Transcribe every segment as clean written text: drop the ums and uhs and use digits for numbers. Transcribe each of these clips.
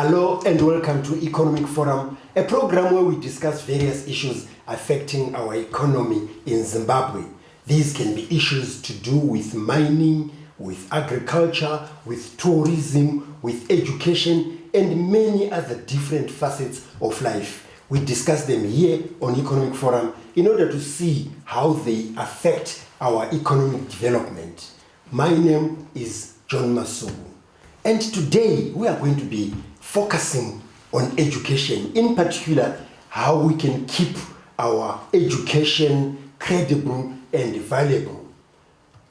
Hello and welcome to Economic Forum, a program where we discuss various issues affecting our economy in Zimbabwe. These can be issues to do with mining, with agriculture, with tourism, with education, and many other different facets of life. We discuss them here on Economic Forum in order to see how they affect our economic development. My name is John Masubu, and today we are going to be focusing on education, in particular how we can keep our education credible and valuable.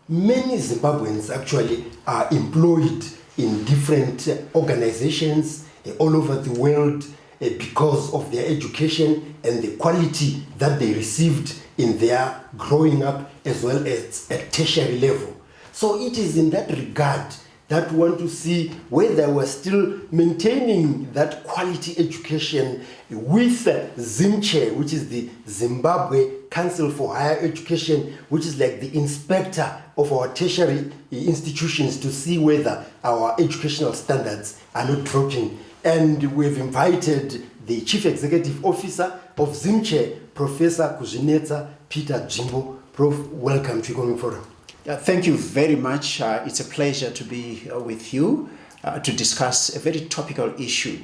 Many Zimbabweans actually are employed in different organizations all over the world because of their education and the quality that they received in their growing up as well as at tertiary level. So it is in that regard that we want to see whether we're still maintaining that quality education with ZIMCHE, which is the Zimbabwe Council for Higher Education, which is like the inspector of our tertiary institutions to see whether our educational standards are not dropping. And we've invited the Chief Executive Officer of ZIMCHE, Professor Kuzvinetsa, Dzvimbo. Prof, welcome to Economic Forum. Thank you very much. It's a pleasure to be with you to discuss a very topical issue,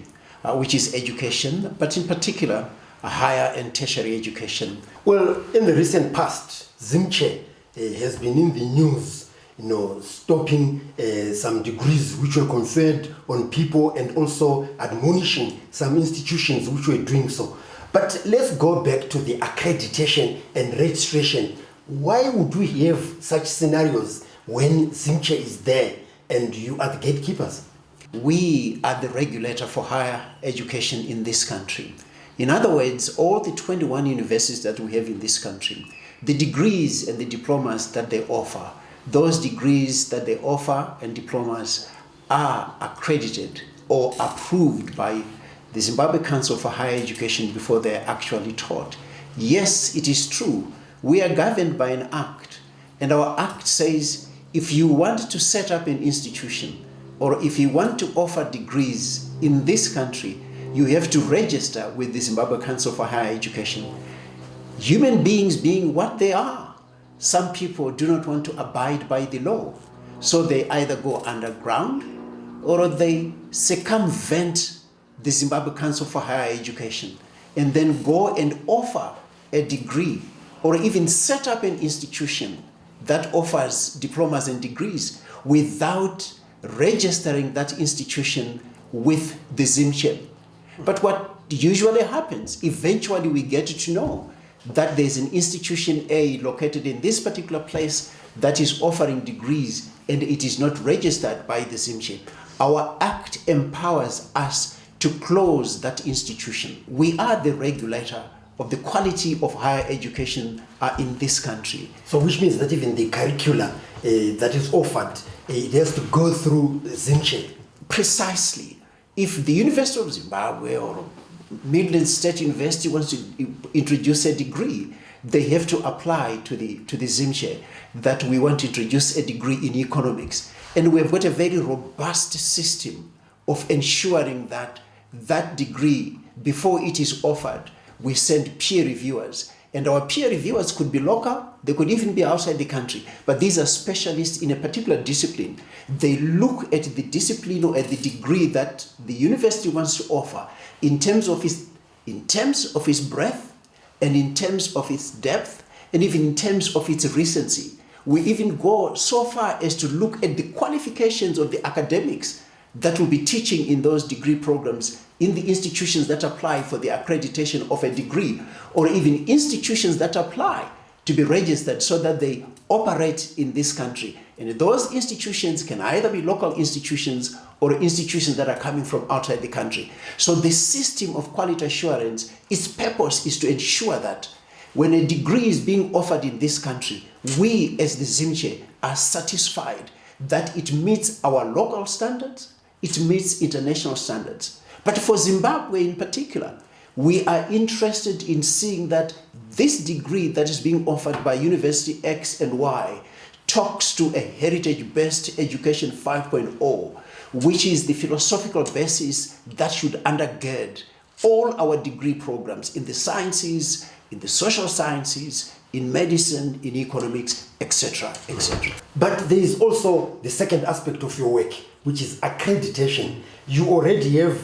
which is education, but in particular, higher and tertiary education. Well, in the recent past, ZIMCHE has been in the news, stopping some degrees which were conferred on people and also admonishing some institutions which were doing so. But let's go back to the accreditation and registration. Why would we have such scenarios when ZIMCHE is there and you are the gatekeepers? We are the regulator for higher education in this country. In other words, all the 21 universities that we have in this country, the degrees and the diplomas that they offer, those degrees that they offer and diplomas are accredited or approved by the Zimbabwe Council for Higher Education before they are actually taught. Yes, it is true. We are governed by an act, and our act says if you want to set up an institution or if you want to offer degrees in this country, you have to register with the Zimbabwe Council for Higher Education. Human beings being what they are, some people do not want to abide by the law, so they either go underground or they circumvent the Zimbabwe Council for Higher Education and then go and offer a degree or even set up an institution that offers diplomas and degrees without registering that institution with the ZIMCHE. But what usually happens, eventually we get to know that there's an institution A located in this particular place that is offering degrees and it is not registered by the ZIMCHE. Our act empowers us to close that institution. We are the regulator of the quality of higher education in this country. So which means that even the curricula that is offered, it has to go through ZIMCHE. Precisely. If the University of Zimbabwe or Midland State University wants to introduce a degree, they have to apply to the ZIMCHE that we want to introduce a degree in economics. And we have got a very robust system of ensuring that that degree, before it is offered, we send peer reviewers. And our peer reviewers could be local, they could even be outside the country, but these are specialists in a particular discipline. They look at the discipline or at the degree that the university wants to offer in terms of its breadth and in terms of its depth and even in terms of its recency. We even go so far as to look at the qualifications of the academics that will be teaching in those degree programs in the institutions that apply for the accreditation of a degree, or even institutions that apply to be registered so that they operate in this country. And those institutions can either be local institutions or institutions that are coming from outside the country. So the system of quality assurance, its purpose is to ensure that when a degree is being offered in this country, we as the ZIMCHE are satisfied that it meets our local standards, it meets international standards. But for Zimbabwe in particular, we are interested in seeing that this degree that is being offered by University X and Y talks to a heritage-based education 5.0, which is the philosophical basis that should undergird all our degree programs in the sciences, in the social sciences, in medicine, in economics, etc., etc. But there is also the second aspect of your work, which is accreditation. You already have,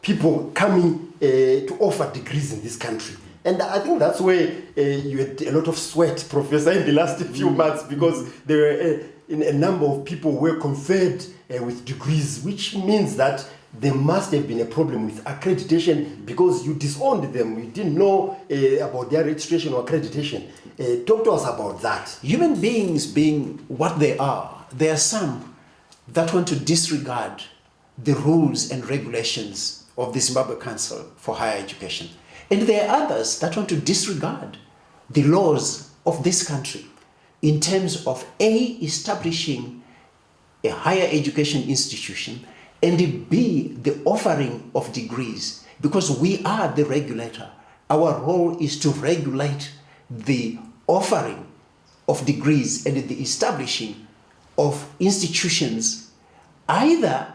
people coming to offer degrees in this country. And I think that's where you had a lot of sweat, Professor, in the last few months, because there were a number of people who were conferred with degrees, which means that there must have been a problem with accreditation because you disowned them. You didn't know about their registration or accreditation. Talk to us about that. Human beings being what they are, there are some that want to disregard the rules and regulations of the Zimbabwe Council for Higher Education. And there are others that want to disregard the laws of this country in terms of establishing a higher education institution, and B, the offering of degrees, because we are the regulator. Our role is to regulate the offering of degrees and the establishing of institutions, either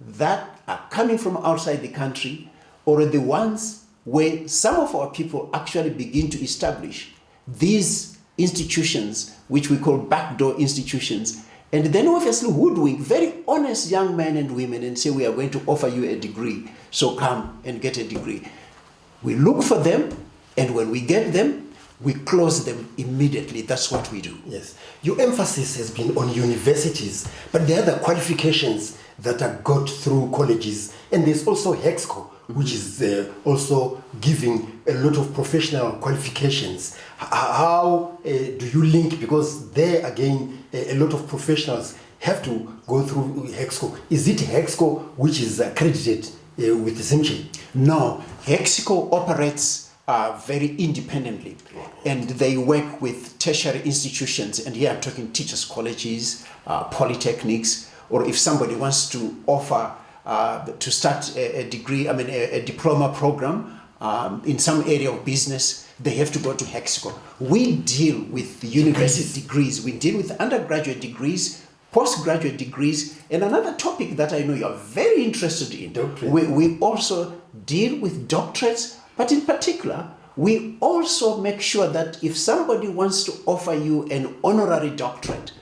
that are coming from outside the country or the ones where some of our people actually begin to establish these institutions, which we call backdoor institutions, and then obviously hoodwink very honest young men and women and say, we are going to offer you a degree, so come and get a degree. We look for them, and when we get them, we close them immediately. That's what we do. Yes. Your emphasis has been on universities, but there are other qualifications that are got through colleges, and there's also HEXCO, which is also giving a lot of professional qualifications. How do you link? Because there again, a lot of professionals have to go through HEXCO. Is it HEXCO which is accredited with Zimchi? No, HEXCO operates very independently, and they work with tertiary institutions, and here I'm talking teachers' colleges, polytechnics, or if somebody wants to offer to start a degree, a diploma program in some area of business, they have to go to HEXCO. We deal with university degrees. We deal with undergraduate degrees, postgraduate degrees, and another topic that I know you're very interested in. We also deal with doctorates, but in particular, we also make sure that if somebody wants to offer you an honorary doctorate,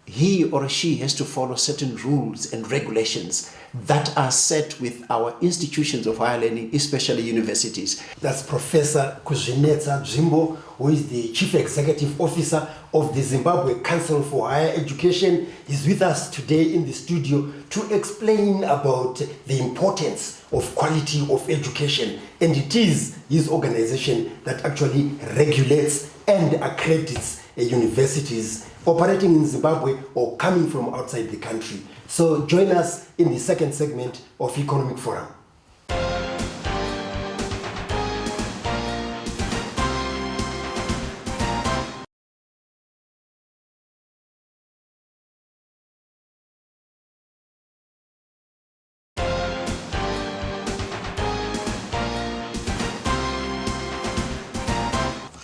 he or she has to follow certain rules and regulations that are set with our institutions of higher learning, especially universities. That's Professor Kuzvinetsa Dzvimbo, who is the Chief Executive Officer of the Zimbabwe Council for Higher Education. He's with us today in the studio to explain about the importance of quality of education. And it is his organization that actually regulates and accredits universities operating in Zimbabwe or coming from outside the country. So join us in the second segment of Economic Forum.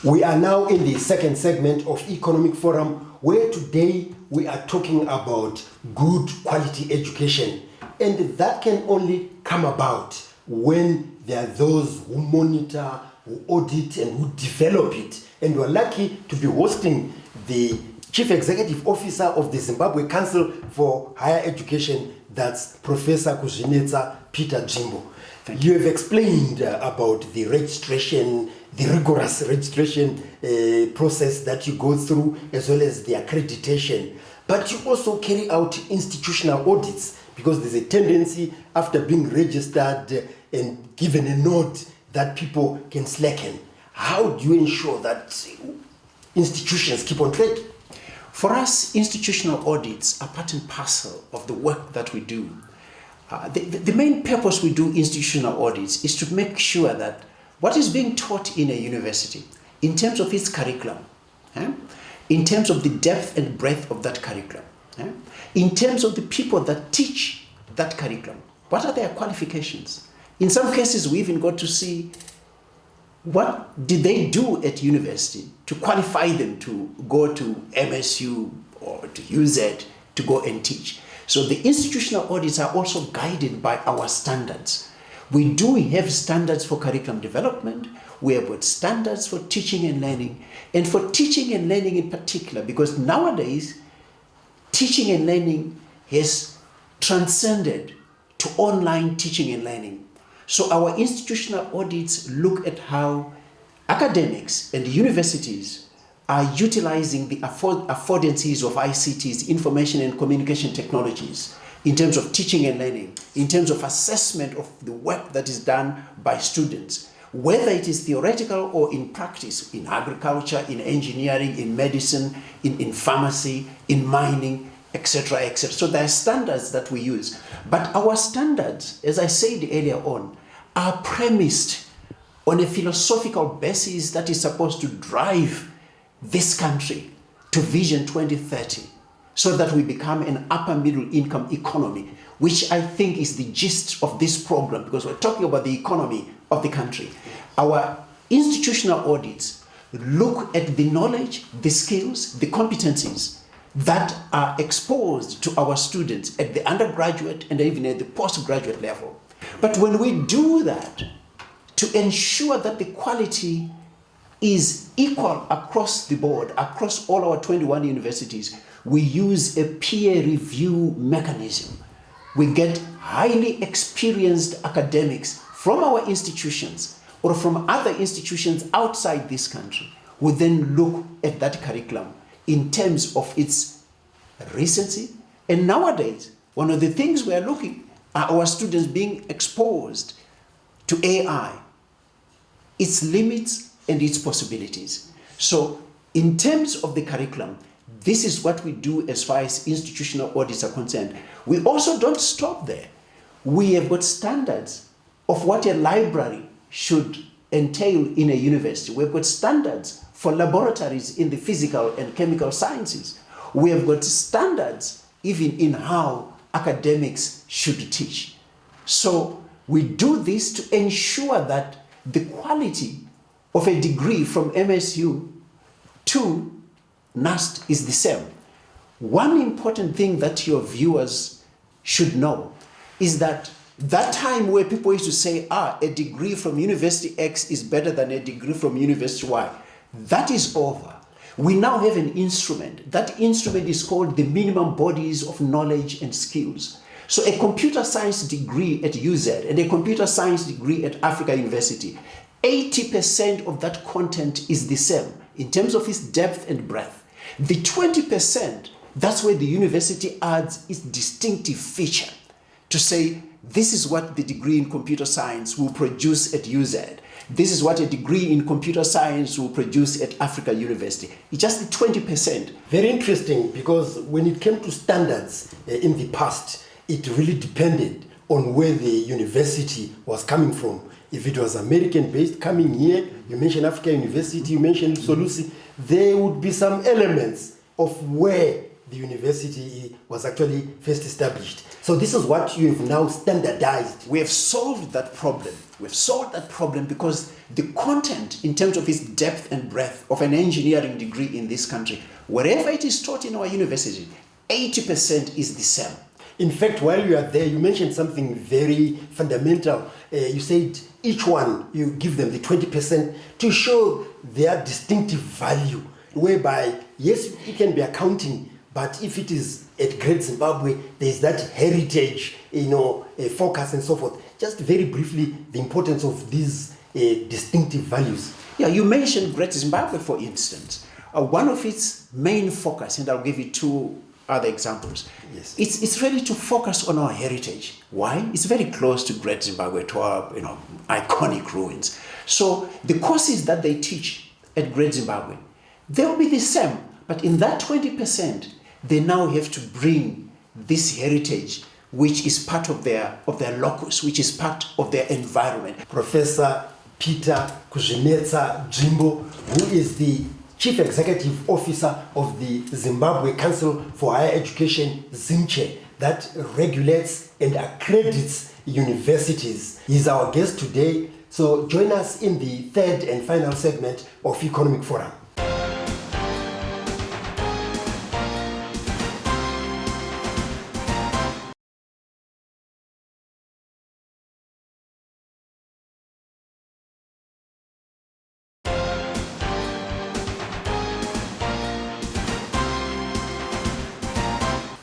We are now in the second segment of Economic Forum, where today we are talking about good quality education. And that can only come about when there are those who monitor, who audit, and who develop it. And we're lucky to be hosting the Chief Executive Officer of the Zimbabwe Council for Higher Education, that's Professor Kuzvinetsa Peter Dzvimbo. You have explained about the registration, the rigorous registration process that you go through, as well as the accreditation. But you also carry out institutional audits, because there's a tendency after being registered and given a nod that people can slacken. How do you ensure that institutions keep on track? For us, institutional audits are part and parcel of the work that we do. The main purpose we do institutional audits is to make sure that what is being taught in a university, in terms of its curriculum, in terms of the depth and breadth of that curriculum, in terms of the people that teach that curriculum, what are their qualifications? In some cases, we even got to see what did they do at university to qualify them to go to MSU or to UZ to go and teach? So the institutional audits are also guided by our standards. We do have standards for curriculum development. We have got standards for teaching and learning, and for teaching and learning in particular, because nowadays teaching and learning has transcended to online teaching and learning. So our institutional audits look at how academics and universities are utilizing the affordances of ICTs, information and communication technologies, in terms of teaching and learning, in terms of assessment of the work that is done by students, whether it is theoretical or in practice, in agriculture, in engineering, in medicine, in pharmacy, in mining, etc., etc. So there are standards that we use. But our standards, as I said earlier on, are premised on a philosophical basis that is supposed to drive this country to Vision 2030, so that we become an upper middle income economy, which I think is the gist of this program, because we're talking about the economy of the country. Our institutional audits look at the knowledge, the skills, the competencies that are exposed to our students at the undergraduate and even at the postgraduate level. But when we do that, to ensure that the quality is equal across the board, across all our 21 universities, we use a peer review mechanism. We get highly experienced academics from our institutions or from other institutions outside this country, who then look at that curriculum in terms of its recency. And nowadays, one of the things we are looking at our students being exposed to AI, its limits and its possibilities. So in terms of the curriculum, this is what we do as far as institutional audits are concerned. We also don't stop there. We have got standards of what a library should entail in a university. We've got standards for laboratories in the physical and chemical sciences. We have got standards even in how academics should teach. So we do this to ensure that the quality of a degree from MSU to NUST is the same. One important thing that your viewers should know is that time where people used to say, a degree from University X is better than a degree from University Y, that is over. We now have an instrument. That instrument is called the minimum bodies of knowledge and skills. So a computer science degree at UZ and a computer science degree at Africa University, 80% of that content is the same in terms of its depth and breadth. The 20%, that's where the university adds its distinctive feature to say, this is what the degree in computer science will produce at UZ. This is what a degree in computer science will produce at Africa University. It's just the 20%. Very interesting, because when it came to standards in the past, it really depended on where the university was coming from. If it was American-based coming here, you mentioned Africa University, you mentioned Solusi, there would be some elements of where the university was actually first established. So this is what you have now standardized. We have solved that problem. We've solved that problem because the content in terms of its depth and breadth of an engineering degree in this country, wherever it is taught in our university, 80% is the same. In fact, while you are there, you mentioned something very fundamental. You said each one, you give them the 20% to show their distinctive value, whereby, yes, it can be accounting, but if it is at Great Zimbabwe, there is that heritage, focus and so forth. Just very briefly, the importance of these distinctive values. Yeah, you mentioned Great Zimbabwe, for instance. One of its main focus, and I'll give you two other examples. Yes. It's really to focus on our heritage. Why? It's very close to Great Zimbabwe, to our iconic ruins. So the courses that they teach at Great Zimbabwe, they'll be the same, but in that 20%, they now have to bring this heritage, which is part of their locus, which is part of their environment. Professor Peter Kuzvinetsa Dzvimbo, who is the Chief Executive Officer of the Zimbabwe Council for Higher Education, ZIMCHE, that regulates and accredits universities. He's our guest today. So join us in the third and final segment of Economic Forum.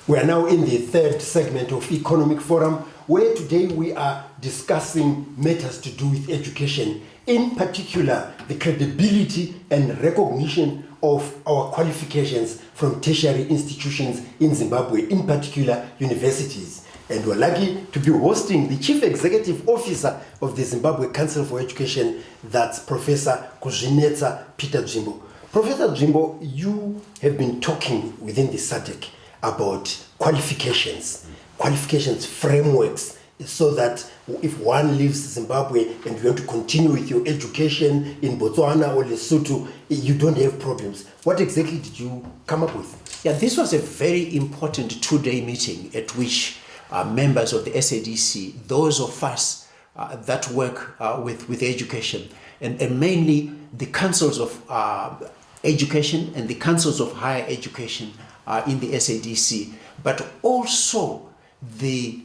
We are now in the third segment of Economic Forum, where today we are discussing matters to do with education, in particular the credibility and recognition of our qualifications from tertiary institutions in Zimbabwe, in particular universities. And we're lucky to be hosting the Chief Executive Officer of the Zimbabwe Council for Education, that's Professor Kuzvinetsa Peter Dzvimbo. Professor Dzvimbo, you have been talking within the SADC about qualifications frameworks, so that if one leaves Zimbabwe and you want to continue with your education in Botswana or Lesotho, you don't have problems. What exactly did you come up with? Yeah, this was a very important two-day meeting at which members of the SADC, those of us that work with education, and mainly the councils of education and the councils of higher education in the SADC, but also the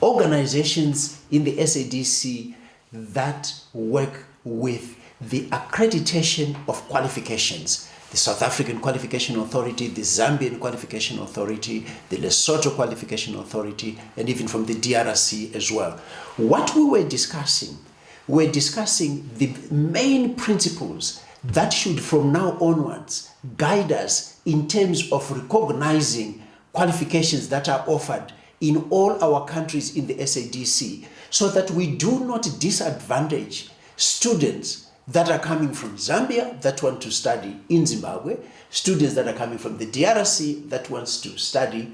organizations in the SADC that work with the accreditation of qualifications. The South African Qualification Authority, the Zambian Qualification Authority, the Lesotho Qualification Authority, and even from the DRC as well. What we were discussing the main principles that should from now onwards guide us in terms of recognizing qualifications that are offered in all our countries in the SADC, so that we do not disadvantage students that are coming from Zambia that want to study in Zimbabwe, students that are coming from the DRC that wants to study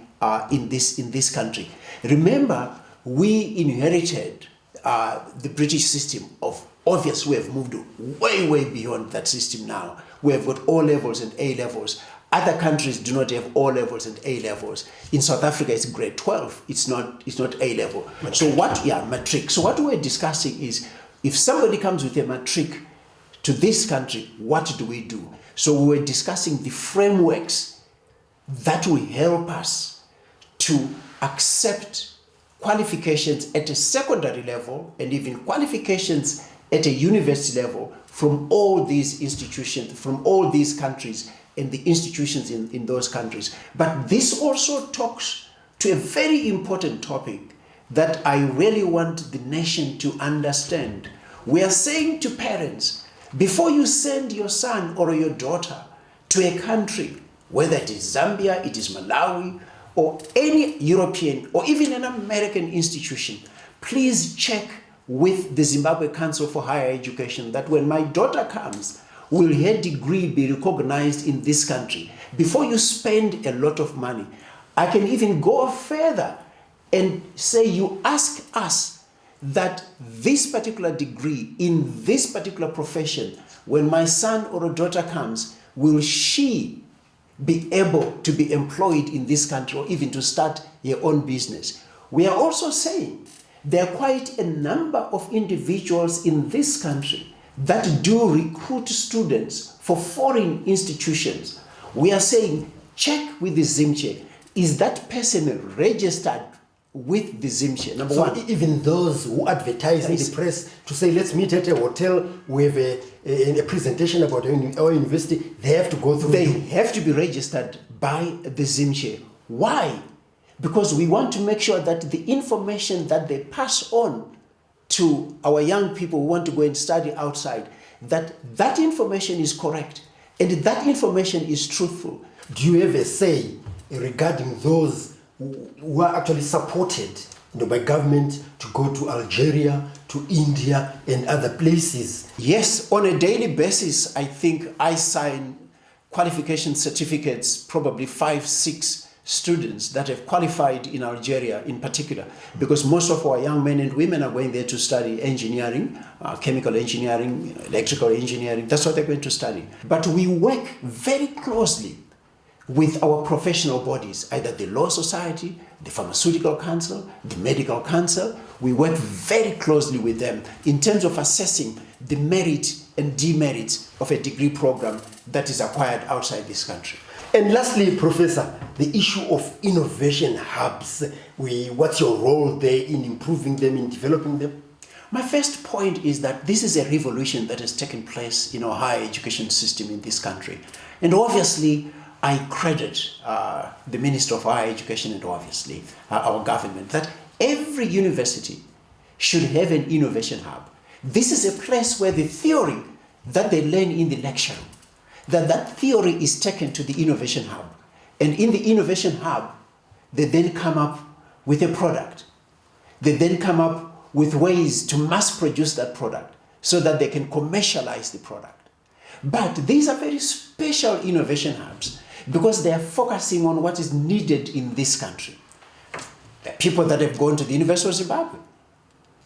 in this country. Remember, we inherited the British system of, obviously we have moved way beyond that system now. We have got O levels and A levels. Other countries do not have O levels and A levels. In South Africa, it's grade 12. It's not A level. Matric. So matric. So what we're discussing is, if somebody comes with a matric to this country, what do we do? So we're discussing the frameworks that will help us to accept qualifications at a secondary level and even qualifications at a university level from all these institutions, from all these countries and the institutions in those countries. But this also talks to a very important topic that I really want the nation to understand. We are saying to parents, before you send your son or your daughter to a country, whether it is Zambia, it is Malawi, or any European or even an American institution, please check with the Zimbabwe Council for Higher Education that when my daughter comes, will her degree be recognized in this country? Before you spend a lot of money, I can even go further and say you ask us that this particular degree in this particular profession, when my son or a daughter comes, will she be able to be employed in this country or even to start her own business? We are also saying there are quite a number of individuals in this country that do recruit students for foreign institutions. We are saying, check with the ZimCheck. Is that person registered with the ZimCheck? Number one. Even those who advertise in the press to say, let's meet at a hotel, we have a presentation about our university, they have to go through. They have to be registered by the ZimCheck. Why? Because we want to make sure that the information that they pass on to our young people who want to go and study outside, that information is correct and that information is truthful. Do you have a say regarding those who are actually supported by government to go to Algeria, to India and other places? Yes, on a daily basis, I think I sign qualification certificates, probably 5-6 students that have qualified in Algeria in particular, because most of our young men and women are going there to study engineering, chemical engineering, electrical engineering. That's what they're going to study. But we work very closely with our professional bodies, either the Law Society, the Pharmaceutical Council, the Medical Council. We work very closely with them in terms of assessing the merit and demerit of a degree program that is acquired outside this country. And lastly, Professor, the issue of innovation hubs. What's your role there in improving them, in developing them? My first point is that this is a revolution that has taken place in our higher education system in this country. And obviously, I credit the Minister of Higher Education and obviously our government that every university should have an innovation hub. This is a place where the theory that they learn in the lecture, that theory is taken to the innovation hub. And in the innovation hub, they then come up with a product. They then come up with ways to mass produce that product so that they can commercialize the product. But these are very special innovation hubs because they are focusing on what is needed in this country. The people that have gone to the University of Zimbabwe.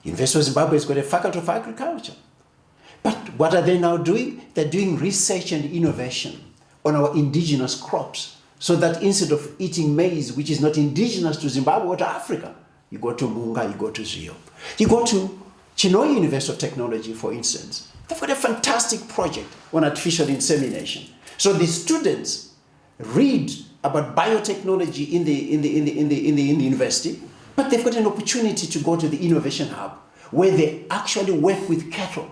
University of Zimbabwe has got a faculty of agriculture. But what are they now doing? They're doing research and innovation on our indigenous crops so that instead of eating maize, which is not indigenous to Zimbabwe or to Africa, you go to Munga, you go to Zio. You go to Chinhoyi University of Technology, for instance. They've got a fantastic project on artificial insemination. So the students read about biotechnology in the university, but they've got an opportunity to go to the innovation hub where they actually work with cattle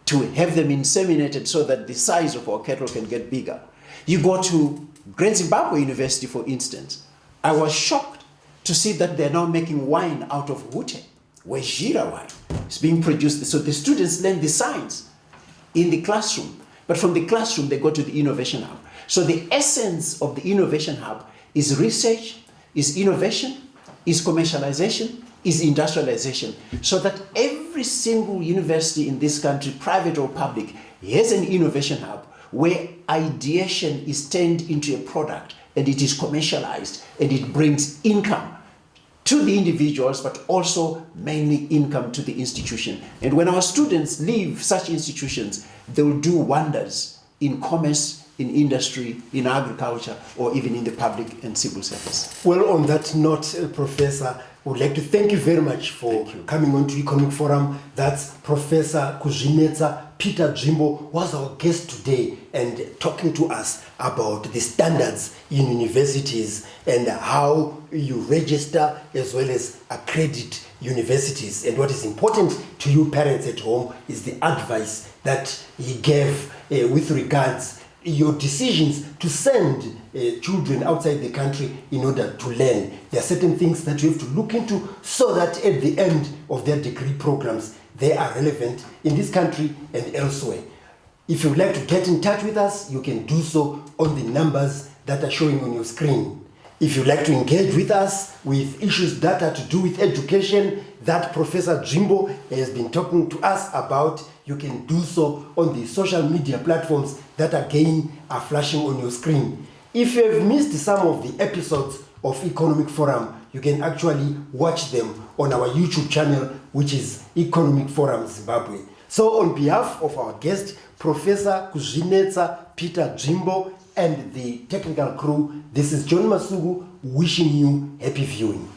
to have them inseminated so that the size of our cattle can get bigger. You go to Great Zimbabwe University, for instance. I was shocked to see that they're now making wine out of wute, where Jira wine is being produced. So the students learn the science in the classroom, but from the classroom they go to the innovation hub. So the essence of the innovation hub is research, is innovation, is commercialization, is industrialization, so that every single university in this country, private or public, has an innovation hub where ideation is turned into a product and it is commercialized and it brings income to the individuals, but also mainly income to the institution. And when our students leave such institutions, they will do wonders in commerce, in industry, in agriculture, or even in the public and civil service. Well, on that note, Professor, I would like to thank you very much for coming on to Economic Forum. That's Professor Kuzvinetsa Peter Dzvimbo was our guest today and talking to us about the standards in universities and how you register as well as accredit universities. And what is important to you parents at home is the advice that he gave with regards your decisions to send children outside the country in order to learn. There are certain things that you have to look into so that at the end of their degree programs, they are relevant in this country and elsewhere. If you would like to get in touch with us, you can do so on the numbers that are showing on your screen. If you'd like to engage with us with issues that are to do with education that Professor Dzvimbo has been talking to us about, you can do so on the social media platforms that again are flashing on your screen. If you have missed some of the episodes of Economic Forum, you can actually watch them on our YouTube channel, which is Economic Forum Zimbabwe. So on behalf of our guest, Professor Kuzvinetsa Peter Dzvimbo, and the technical crew, this is John Masugu wishing you happy viewing.